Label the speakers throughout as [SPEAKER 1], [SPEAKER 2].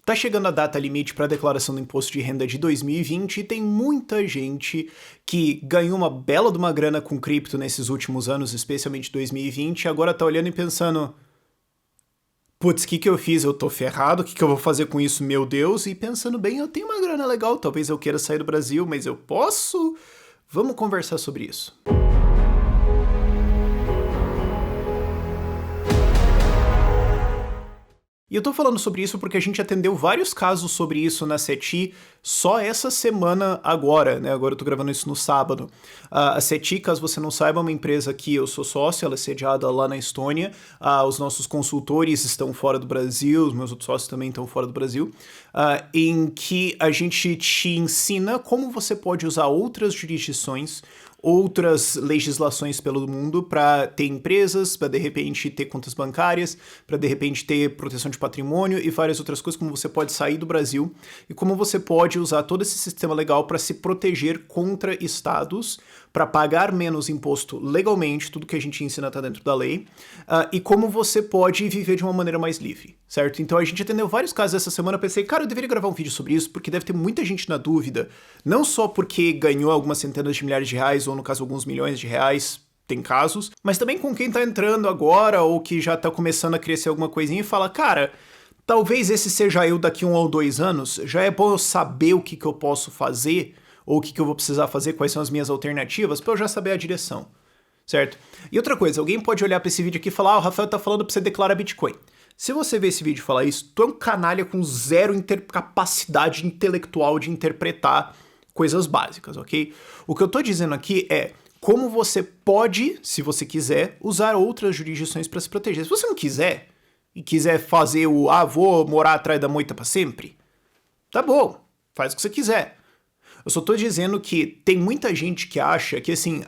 [SPEAKER 1] Tá chegando a data limite para a declaração do imposto de renda de 2020 e tem muita gente que ganhou uma bela de uma grana com cripto nesses últimos anos, especialmente 2020, e agora tá olhando e pensando: putz, o que eu fiz? Eu tô ferrado, o que eu vou fazer com isso, meu Deus? E pensando bem, eu tenho uma grana legal, talvez eu queira sair do Brasil, mas eu posso? Vamos conversar sobre isso. E eu tô falando sobre isso porque a gente atendeu vários casos sobre isso na SETI só essa semana agora, né? Agora eu tô gravando isso no sábado. A SETI, caso você não saiba, é uma empresa que eu sou sócio, ela é sediada lá na Estônia. Os nossos consultores estão fora do Brasil, os meus outros sócios também estão fora do Brasil, em que a gente te ensina como você pode usar outras jurisdições, outras legislações pelo mundo para ter empresas, para de repente ter contas bancárias, para de repente ter proteção de patrimônio e várias outras coisas, como você pode sair do Brasil e como você pode usar todo esse sistema legal para se proteger contra estados, para pagar menos imposto legalmente, tudo que a gente ensina está dentro da lei, e como você pode viver de uma maneira mais livre, certo? Então a gente atendeu vários casos essa semana, eu pensei, cara, eu deveria gravar um vídeo sobre isso, porque deve ter muita gente na dúvida, não só porque ganhou algumas centenas de milhares de reais, ou no caso alguns milhões de reais, tem casos, mas também com quem tá entrando agora, ou que já tá começando a crescer alguma coisinha e fala, cara, talvez esse seja eu daqui 1 ou 2 anos, já é bom eu saber o que eu posso fazer, ou o que eu vou precisar fazer, quais são as minhas alternativas, pra eu já saber a direção, certo? E outra coisa, alguém pode olhar pra esse vídeo aqui e falar, o Rafael tá falando pra você declarar Bitcoin. Se você ver esse vídeo e falar isso, tu é um canalha com zero capacidade intelectual de interpretar coisas básicas, ok? O que eu tô dizendo aqui é como você pode, se você quiser, usar outras jurisdições para se proteger. Se você não quiser, e quiser fazer vou morar atrás da moita para sempre, tá bom, faz o que você quiser. Eu só tô dizendo que tem muita gente que acha que assim,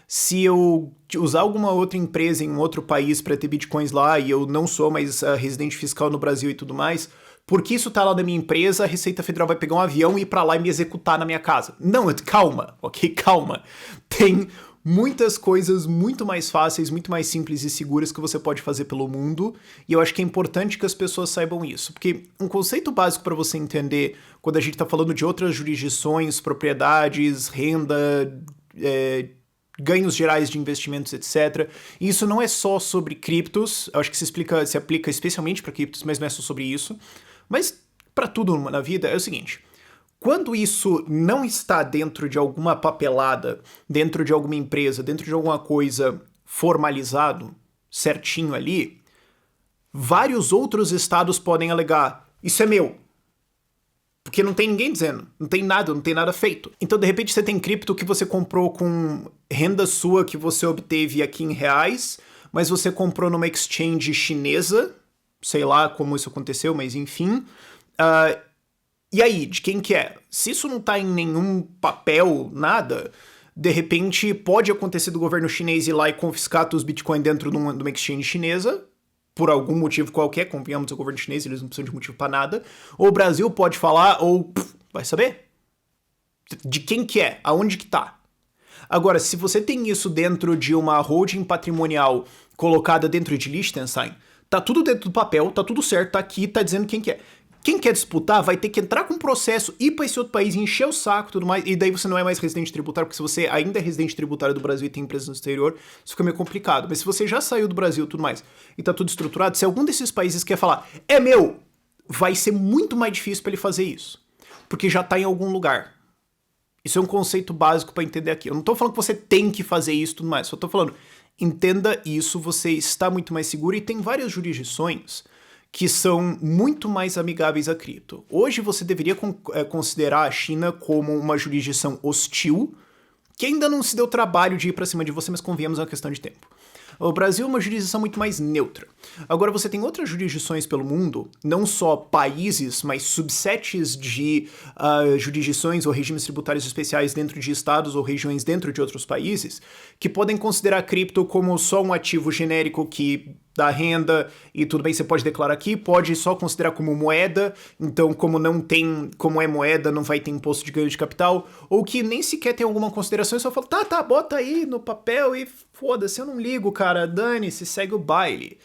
[SPEAKER 1] se eu usar alguma outra empresa em um outro país para ter bitcoins lá e eu não sou mais residente fiscal no Brasil e tudo mais, porque isso tá lá na minha empresa, a Receita Federal vai pegar um avião e ir pra lá e me executar na minha casa. Não, calma, ok? Calma. Tem muitas coisas muito mais fáceis, muito mais simples e seguras que você pode fazer pelo mundo, e eu acho que é importante que as pessoas saibam isso, porque um conceito básico para você entender quando a gente tá falando de outras jurisdições, propriedades, renda, ganhos gerais de investimentos, etc. E isso não é só sobre criptos, eu acho que se aplica especialmente para criptos, mas não é só sobre isso. Mas para tudo na vida é o seguinte, quando isso não está dentro de alguma papelada, dentro de alguma empresa, dentro de alguma coisa formalizado, certinho ali, vários outros estados podem alegar, isso é meu. Porque não tem ninguém dizendo, não tem nada feito. Então, de repente, você tem cripto que você comprou com renda sua que você obteve aqui em reais, mas você comprou numa exchange chinesa, sei lá como isso aconteceu, mas enfim. E aí, de quem que é? Se isso não tá em nenhum papel, nada, de repente pode acontecer do governo chinês ir lá e confiscar teus Bitcoin dentro de uma exchange chinesa, por algum motivo qualquer, convenhamos, o governo chinês, eles não precisam de motivo pra nada, ou o Brasil pode falar, ou vai saber? De quem que é? Aonde que tá? Agora, se você tem isso dentro de uma holding patrimonial colocada dentro de Liechtenstein, tá tudo dentro do papel, tá tudo certo, tá aqui, tá dizendo quem que é. Quem quer disputar vai ter que entrar com um processo, ir pra esse outro país, encher o saco e tudo mais, e daí você não é mais residente tributário, porque se você ainda é residente tributário do Brasil e tem empresa no exterior, isso fica meio complicado. Mas se você já saiu do Brasil e tudo mais, e tá tudo estruturado, se algum desses países quer falar, é meu, vai ser muito mais difícil pra ele fazer isso. Porque já tá em algum lugar. Isso é um conceito básico pra entender aqui. Eu não tô falando que você tem que fazer isso e tudo mais, só tô falando, entenda isso, você está muito mais seguro, e tem várias jurisdições que são muito mais amigáveis a cripto. Hoje você deveria considerar a China como uma jurisdição hostil, que ainda não se deu trabalho de ir pra cima de você, mas convenhamos, é uma questão de tempo. O Brasil é uma jurisdição muito mais neutra. Agora você tem outras jurisdições pelo mundo, não só países, mas subsets de jurisdições ou regimes tributários especiais dentro de estados ou regiões dentro de outros países, que podem considerar a cripto como só um ativo genérico que dá renda, e tudo bem, você pode declarar aqui, pode só considerar como moeda, então como é moeda, não vai ter imposto de ganho de capital, ou que nem sequer tem alguma consideração e só fala, tá, bota aí no papel e foda-se, eu não ligo, cara, dane-se, segue o baile.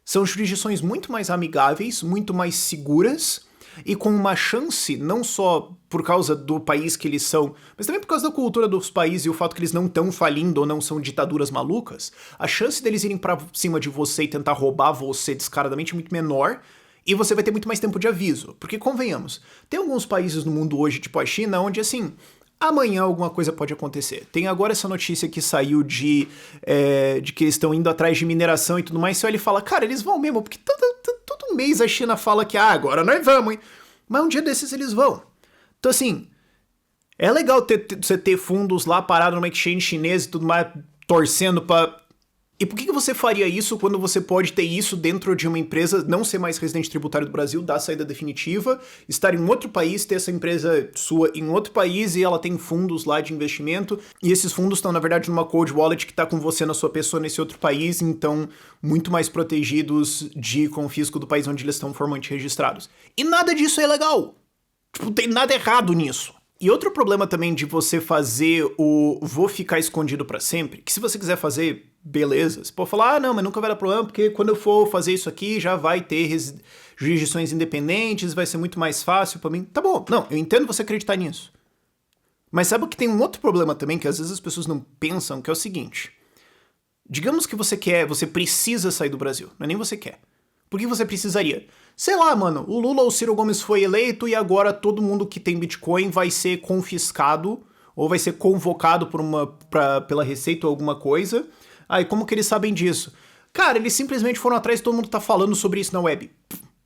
[SPEAKER 1] São jurisdições muito mais amigáveis, muito mais seguras, e com uma chance, não só por causa do país que eles são, mas também por causa da cultura dos países e o fato que eles não estão falindo ou não são ditaduras malucas, a chance deles irem pra cima de você e tentar roubar você descaradamente é muito menor, e você vai ter muito mais tempo de aviso. Porque, convenhamos, tem alguns países no mundo hoje, tipo a China, onde, assim, amanhã alguma coisa pode acontecer. Tem agora essa notícia que saiu de que eles estão indo atrás de mineração e tudo mais. Você olha e fala, cara, eles vão mesmo, porque todo mês a China fala que, agora nós vamos, hein? Mas um dia desses eles vão. Então, assim, é legal você ter fundos lá parados numa exchange chinesa e tudo mais, torcendo pra... E por que você faria isso quando você pode ter isso dentro de uma empresa, não ser mais residente tributário do Brasil, dar a saída definitiva, estar em outro país, ter essa empresa sua em outro país e ela tem fundos lá de investimento, e esses fundos estão, na verdade, numa cold wallet que está com você na sua pessoa nesse outro país, então muito mais protegidos de confisco do país onde eles estão formalmente registrados. E nada disso é legal! Tipo, não tem nada errado nisso. E outro problema também de você fazer o vou ficar escondido pra sempre, que se você quiser fazer, beleza. Você pode falar, não, mas nunca vai dar problema, porque quando eu for fazer isso aqui, já vai ter jurisdições independentes, vai ser muito mais fácil pra mim. Tá bom, não, eu entendo você acreditar nisso. Mas sabe que tem um outro problema também, que às vezes as pessoas não pensam, que é o seguinte. Digamos que você precisa sair do Brasil, não é nem você quer. Por que você precisaria? Sei lá, mano, o Lula ou o Ciro Gomes foi eleito e agora todo mundo que tem Bitcoin vai ser confiscado ou vai ser convocado pela Receita ou alguma coisa. E como que eles sabem disso? Cara, eles simplesmente foram atrás e todo mundo tá falando sobre isso na web.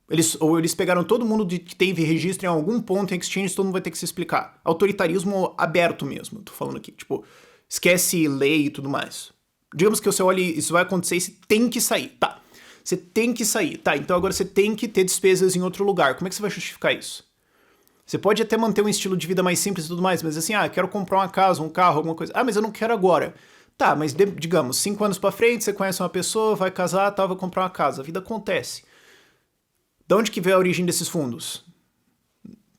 [SPEAKER 1] Eles pegaram todo mundo que teve registro em algum ponto em exchange, todo mundo vai ter que se explicar. Autoritarismo aberto mesmo, tô falando aqui. Tipo, esquece lei e tudo mais. Digamos que você olhe, isso vai acontecer e você tem que sair, tá. Você tem que sair. Tá, então agora você tem que ter despesas em outro lugar. Como é que você vai justificar isso? Você pode até manter um estilo de vida mais simples e tudo mais, mas assim, quero comprar uma casa, um carro, alguma coisa. Mas eu não quero agora. Tá, mas digamos, 5 anos pra frente, você conhece uma pessoa, vai casar, vai comprar uma casa. A vida acontece. De onde que veio a origem desses fundos?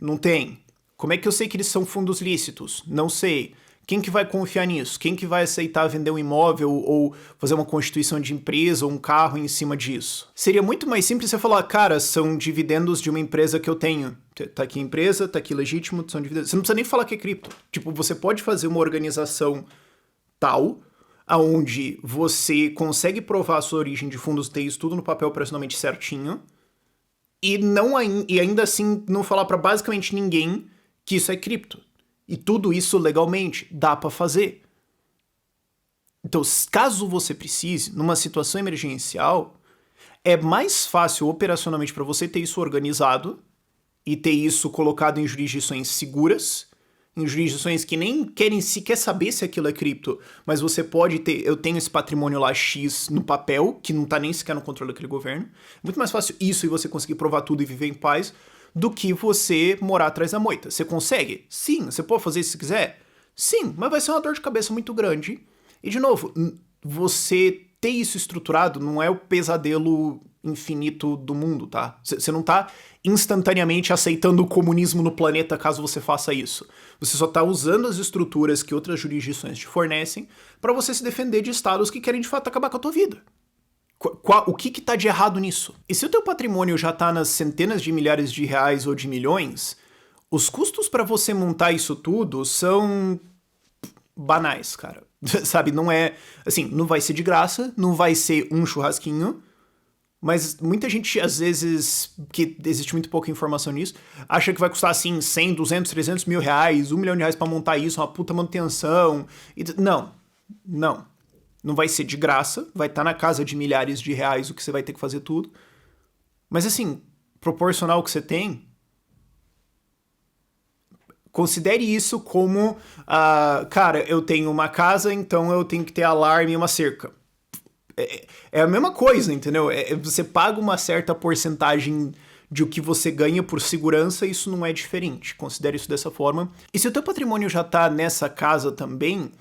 [SPEAKER 1] Não tem. Como é que eu sei que eles são fundos lícitos? Não sei. Quem que vai confiar nisso? Quem que vai aceitar vender um imóvel ou fazer uma constituição de empresa ou um carro em cima disso? Seria muito mais simples você falar, cara, são dividendos de uma empresa que eu tenho. Tá aqui empresa, tá aqui legítimo, são dividendos. Você não precisa nem falar que é cripto. Tipo, você pode fazer uma organização tal, aonde você consegue provar a sua origem de fundos, ter isso tudo no papel operacionalmente certinho, e ainda assim não falar pra basicamente ninguém que isso é cripto. E tudo isso legalmente dá pra fazer. Então, caso você precise, numa situação emergencial, é mais fácil operacionalmente para você ter isso organizado e ter isso colocado em jurisdições seguras, em jurisdições que nem querem sequer saber se aquilo é cripto, mas você pode ter, eu tenho esse patrimônio lá X no papel, que não tá nem sequer no controle daquele governo. É muito mais fácil isso e você conseguir provar tudo e viver em paz, do que você morar atrás da moita. Você consegue? Sim. Você pode fazer isso se quiser? Sim, mas vai ser uma dor de cabeça muito grande. E, de novo, você ter isso estruturado não é o pesadelo infinito do mundo, tá? Você não tá instantaneamente aceitando o comunismo no planeta caso você faça isso. Você só tá usando as estruturas que outras jurisdições te fornecem para você se defender de estados que querem, de fato, acabar com a tua vida. O que tá de errado nisso? E se o teu patrimônio já tá nas centenas de milhares de reais ou de milhões, os custos para você montar isso tudo são banais, cara. Sabe, não é... Assim, não vai ser de graça, não vai ser um churrasquinho, mas muita gente, às vezes, que existe muito pouca informação nisso, acha que vai custar, assim, 100, 200, 300 mil reais, 1 milhão de reais pra montar isso, uma puta manutenção. Não. Não vai ser de graça, vai estar na casa de milhares de reais o que você vai ter que fazer tudo. Mas assim, proporcional ao que você tem, considere isso como, cara, eu tenho uma casa, então eu tenho que ter alarme e uma cerca. É a mesma coisa, entendeu? Você paga uma certa porcentagem de o que você ganha por segurança, isso não é diferente. Considere isso dessa forma. E se o teu patrimônio já tá nessa casa também...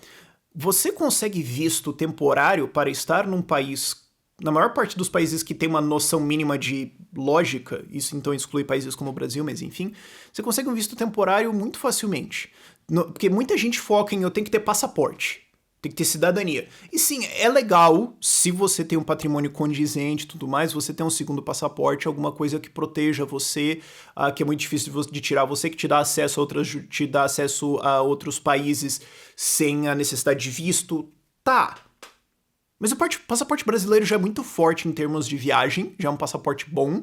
[SPEAKER 1] Você consegue visto temporário para estar num país, na maior parte dos países que tem uma noção mínima de lógica, isso então exclui países como o Brasil, mas enfim, você consegue um visto temporário muito facilmente. Porque muita gente foca em eu tenho que ter passaporte. Tem que ter cidadania. E sim, é legal se você tem um patrimônio condizente e tudo mais, você tem um segundo passaporte, alguma coisa que proteja você, que é muito difícil de tirar você, que te dá acesso a outros países sem a necessidade de visto. Tá. Mas o passaporte brasileiro já é muito forte em termos de viagem, já é um passaporte bom,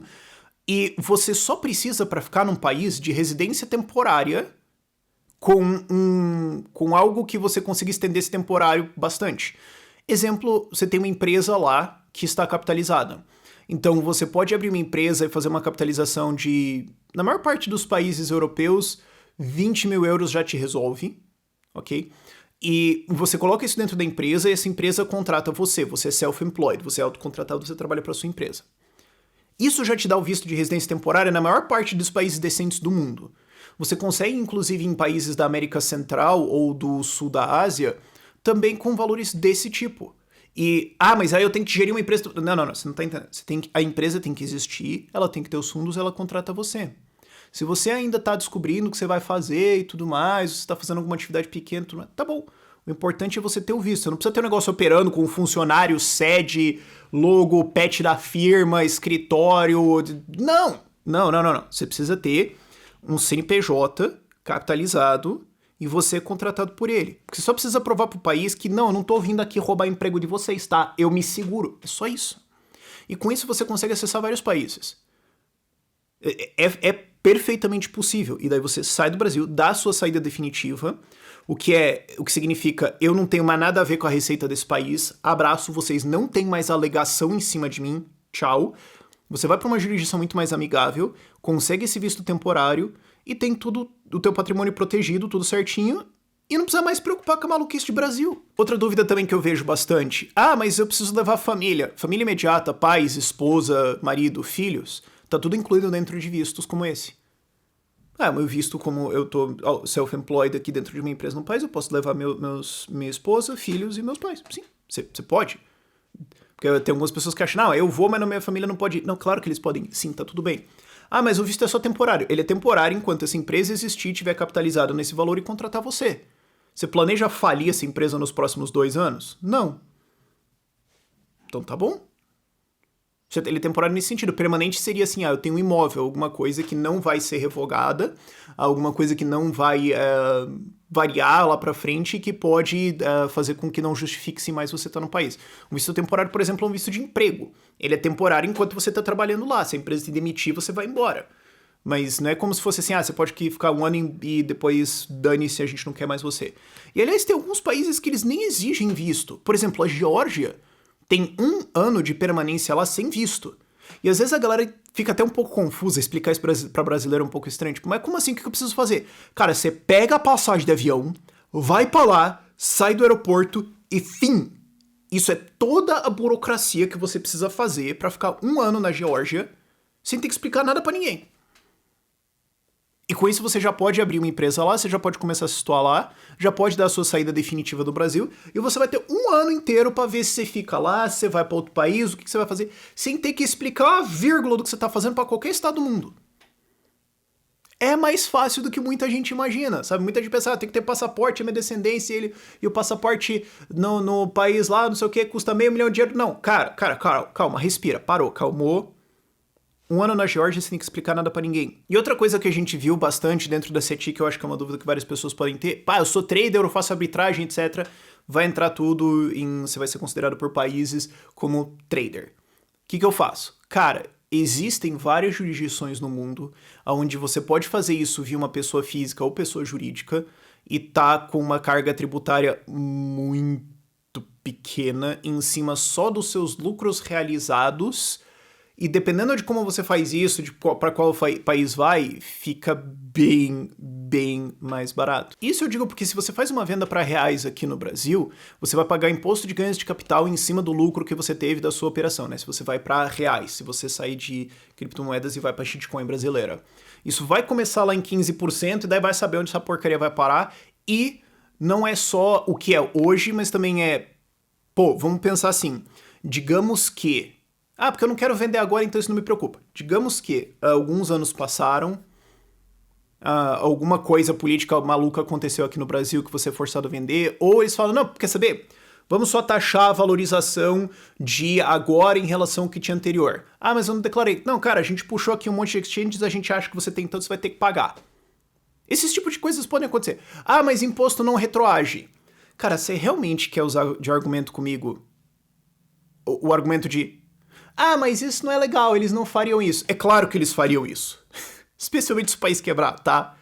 [SPEAKER 1] e você só precisa, para ficar num país, de residência temporária com algo que você consiga estender esse temporário bastante. Exemplo, você tem uma empresa lá que está capitalizada. Então você pode abrir uma empresa e fazer uma capitalização de, na maior parte dos países europeus, 20 mil euros já te resolve, ok? E você coloca isso dentro da empresa e essa empresa contrata você. Você é self-employed, você é autocontratado, você trabalha para sua empresa. Isso já te dá o visto de residência temporária na maior parte dos países decentes do mundo. Você consegue, inclusive, em países da América Central ou do Sul da Ásia, também com valores desse tipo. E, mas aí eu tenho que gerir uma empresa... Não, você não tá entendendo. A empresa tem que existir, ela tem que ter os fundos, ela contrata você. Se você ainda está descobrindo o que você vai fazer e tudo mais, você está fazendo alguma atividade pequena, tudo mais, tá bom. O importante é você ter o visto. Você não precisa ter um negócio operando com funcionário, sede, logo, pet da firma, escritório... Não. Você precisa ter um CNPJ capitalizado e você é contratado por ele. Porque você só precisa provar pro país que eu não tô vindo aqui roubar emprego de vocês, tá? Eu me seguro. É só isso. E com isso você consegue acessar vários países. É perfeitamente possível. E daí você sai do Brasil, dá a sua saída definitiva, o que significa eu não tenho mais nada a ver com a receita desse país, abraço, vocês não têm mais alegação em cima de mim, tchau. Você vai para uma jurisdição muito mais amigável, consegue esse visto temporário e tem tudo, o teu patrimônio protegido, tudo certinho, e não precisa mais se preocupar com a maluquice de Brasil. Outra dúvida também que eu vejo bastante. Mas eu preciso levar família. Família imediata, pais, esposa, marido, filhos. Tá tudo incluído dentro de vistos como esse. Meu visto, como eu tô self-employed aqui dentro de uma empresa no país, eu posso levar minha esposa, filhos e meus pais. Sim, você pode. Porque tem algumas pessoas que acham, eu vou, mas na minha família não pode ir. Não, claro que eles podem. Sim, tá tudo bem. Mas o visto é só temporário. Ele é temporário enquanto essa empresa existir, tiver capitalizado nesse valor e contratar você. Você planeja falir essa empresa nos próximos 2 anos? Não. Então tá bom. Ele é temporário nesse sentido. Permanente seria assim, eu tenho um imóvel, alguma coisa que não vai ser revogada, alguma coisa que não vai variar lá pra frente e que pode fazer com que não justifique-se mais você estar no país. Um visto temporário, por exemplo, é um visto de emprego. Ele é temporário enquanto você está trabalhando lá. Se a empresa te demitir, você vai embora. Mas não é como se fosse assim, você pode ficar 1 ano e depois dane-se, a gente não quer mais você. E aliás, tem alguns países que eles nem exigem visto. Por exemplo, a Geórgia tem 1 ano de permanência lá sem visto. E às vezes a galera fica até um pouco confusa, explicar isso pra brasileiro é um pouco estranho. Tipo, mas como assim? O que eu preciso fazer? Cara, você pega a passagem de avião, vai pra lá, sai do aeroporto e fim. Isso é toda a burocracia que você precisa fazer pra ficar 1 ano na Geórgia sem ter que explicar nada pra ninguém. E com isso você já pode abrir uma empresa lá, você já pode começar a se situar lá, já pode dar a sua saída definitiva do Brasil, e você vai ter 1 ano inteiro pra ver se você fica lá, se você vai pra outro país, o que você vai fazer, sem ter que explicar a vírgula do que você tá fazendo pra qualquer estado do mundo. É mais fácil do que muita gente imagina, sabe? Muita gente pensa, tem que ter passaporte, é minha descendência, e o passaporte no país lá, não sei o que, custa $500 mil de euros. Não, cara, calma, respira, parou, calmou. 1 ano na Geórgia, você tem que explicar nada pra ninguém. E outra coisa que a gente viu bastante dentro da CETI, que eu acho que é uma dúvida que várias pessoas podem ter, eu sou trader, eu faço arbitragem, etc. Vai entrar tudo você vai ser considerado por países como trader. O que eu faço? Cara, existem várias jurisdições no mundo onde você pode fazer isso via uma pessoa física ou pessoa jurídica e tá com uma carga tributária muito pequena em cima só dos seus lucros realizados. E dependendo de como você faz isso, para qual país vai, fica bem mais barato. Isso eu digo porque se você faz uma venda para reais aqui no Brasil, você vai pagar imposto de ganhos de capital em cima do lucro que você teve da sua operação, né? Se você vai para reais, se você sair de criptomoedas e vai para shitcoin brasileira. Isso vai começar lá em 15% e daí vai saber onde essa porcaria vai parar. E não é só o que é hoje, mas também vamos pensar assim, digamos que porque eu não quero vender agora, então isso não me preocupa. Digamos que alguns anos passaram, alguma coisa política maluca aconteceu aqui no Brasil que você é forçado a vender, ou eles falam, não, quer saber? Vamos só taxar a valorização de agora em relação ao que tinha anterior. Ah, mas eu não declarei. Não, cara, a gente puxou aqui um monte de exchanges, a gente acha que você tem tanto, você vai ter que pagar. Esses tipos de coisas podem acontecer. Ah, mas imposto não retroage. Cara, você realmente quer usar de argumento comigo o argumento de ah, mas isso não é legal, eles não fariam isso. É claro que eles fariam isso. Especialmente se o país quebrar, tá?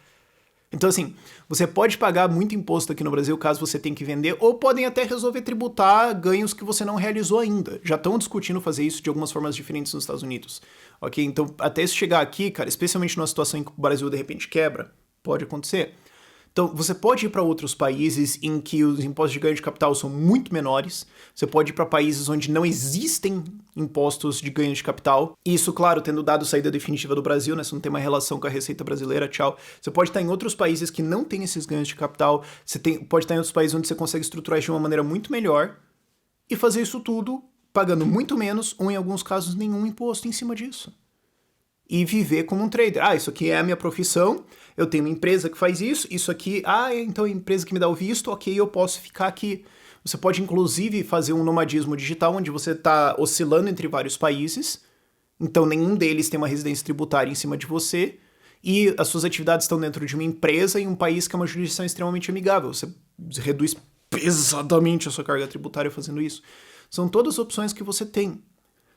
[SPEAKER 1] Então, assim, você pode pagar muito imposto aqui no Brasil caso você tenha que vender, ou podem até resolver tributar ganhos que você não realizou ainda. Já estão discutindo fazer isso de algumas formas diferentes nos Estados Unidos. Ok? Então, até isso chegar aqui, cara, especialmente numa situação em que o Brasil de repente quebra, pode acontecer. Então, você pode ir para outros países em que os impostos de ganho de capital são muito menores. Você pode ir para países onde não existem impostos de ganho de capital. Isso, claro, tendo dado saída definitiva do Brasil, né? Você não tem uma relação com a Receita Brasileira, tchau. Você pode estar em outros países que não têm esses ganhos de capital. Pode estar em outros países onde você consegue estruturar isso de uma maneira muito melhor e fazer isso tudo pagando muito menos, ou em alguns casos nenhum imposto em cima disso. E viver como um trader. Ah, isso aqui é a minha profissão, eu tenho uma empresa que faz isso aqui, então a empresa que me dá o visto, ok, eu posso ficar aqui. Você pode, inclusive, fazer um nomadismo digital, onde você está oscilando entre vários países, então nenhum deles tem uma residência tributária em cima de você, e as suas atividades estão dentro de uma empresa em um país que é uma jurisdição extremamente amigável. Você reduz pesadamente a sua carga tributária fazendo isso. São todas opções que você tem.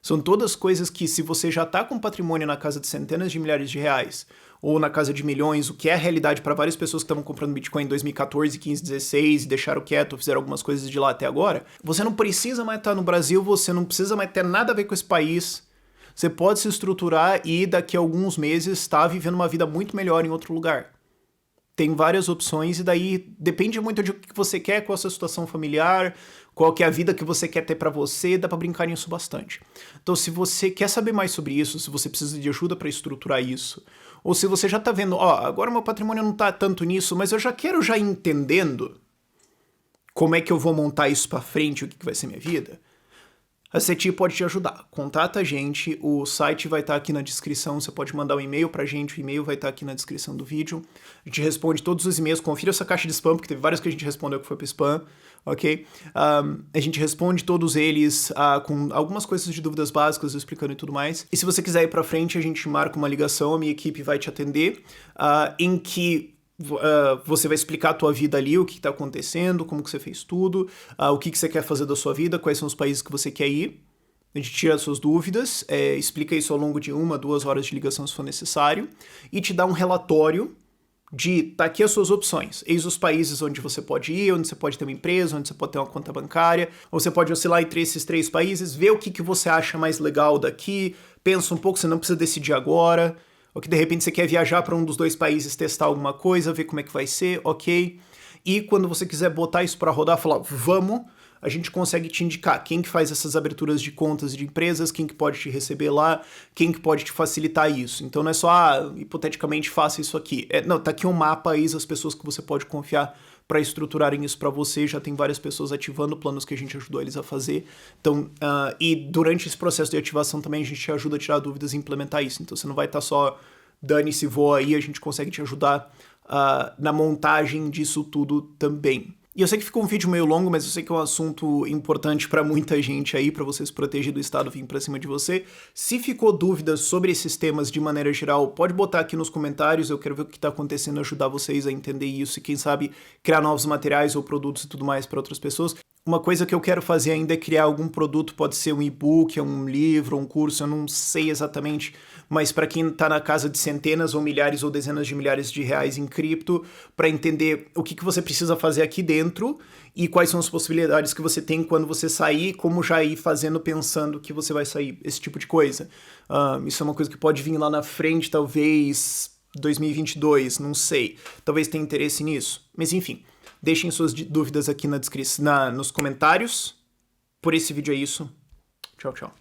[SPEAKER 1] São todas coisas que, se você já está com patrimônio na casa de centenas de milhares de reais, ou na casa de milhões, o que é a realidade para várias pessoas que estavam comprando Bitcoin em 2014, 15, 16 e deixaram quieto, fizeram algumas coisas de lá até agora, você não precisa mais estar no Brasil, você não precisa mais ter nada a ver com esse país. Você pode se estruturar e daqui a alguns meses estar vivendo uma vida muito melhor em outro lugar. Tem várias opções e daí depende muito de o que você quer, qual a sua situação familiar, qual que é a vida que você quer ter pra você, dá pra brincar nisso bastante. Então, se você quer saber mais sobre isso, se você precisa de ajuda pra estruturar isso, ou se você já tá vendo, agora meu patrimônio não tá tanto nisso, mas eu já quero já ir entendendo como é que eu vou montar isso pra frente, o que vai ser minha vida, a CETI pode te ajudar. Contata a gente, o site vai estar aqui na descrição, você pode mandar um e-mail pra gente, o e-mail vai estar aqui na descrição do vídeo. A gente responde todos os e-mails, confira essa caixa de spam, porque teve vários que a gente respondeu que foi pro spam, ok? A gente responde todos eles com algumas coisas de dúvidas básicas, explicando e tudo mais. E se você quiser ir pra frente, a gente marca uma ligação, a minha equipe vai te atender, em que você vai explicar a tua vida ali, o que está acontecendo, como que você fez tudo, o que você quer fazer da sua vida, quais são os países que você quer ir. A gente tira as suas dúvidas, explica isso ao longo de 1, 2 horas de ligação se for necessário, e te dá um relatório de, tá aqui as suas opções. Eis os países onde você pode ir, onde você pode ter uma empresa, onde você pode ter uma conta bancária, ou você pode oscilar entre esses 3 países, ver o que você acha mais legal daqui, pensa um pouco, você não precisa decidir agora. Ou que de repente você quer viajar para um dos 2 países, testar alguma coisa, ver como é que vai ser, ok. E quando você quiser botar isso para rodar, falar, vamos, a gente consegue te indicar quem que faz essas aberturas de contas de empresas, quem que pode te receber lá, quem que pode te facilitar isso. Então não é só, hipoteticamente, faça isso aqui. Não, tá aqui um mapa aí das pessoas que você pode confiar para estruturarem isso para você, já tem várias pessoas ativando planos que a gente ajudou eles a fazer. Então, e durante esse processo de ativação também a gente te ajuda a tirar dúvidas e implementar isso. Então você não vai estar só dane-se, voa aí, a gente consegue te ajudar na montagem disso tudo também. E eu sei que ficou um vídeo meio longo, mas eu sei que é um assunto importante para muita gente aí, para você se proteger do Estado vir para cima de você. Se ficou dúvidas sobre esses temas de maneira geral, pode botar aqui nos comentários, eu quero ver o que está acontecendo, ajudar vocês a entender isso e quem sabe criar novos materiais ou produtos e tudo mais para outras pessoas. Uma coisa que eu quero fazer ainda é criar algum produto, pode ser um e-book, um livro, um curso, eu não sei exatamente, mas para quem está na casa de centenas ou milhares ou dezenas de milhares de reais em cripto, para entender o que você precisa fazer aqui dentro e quais são as possibilidades que você tem quando você sair, como já ir fazendo pensando que você vai sair, esse tipo de coisa. Isso é uma coisa que pode vir lá na frente, talvez 2022, não sei. Talvez tenha interesse nisso, mas enfim. Deixem suas dúvidas aqui na descrição, nos comentários. Por esse vídeo é isso. Tchau, tchau.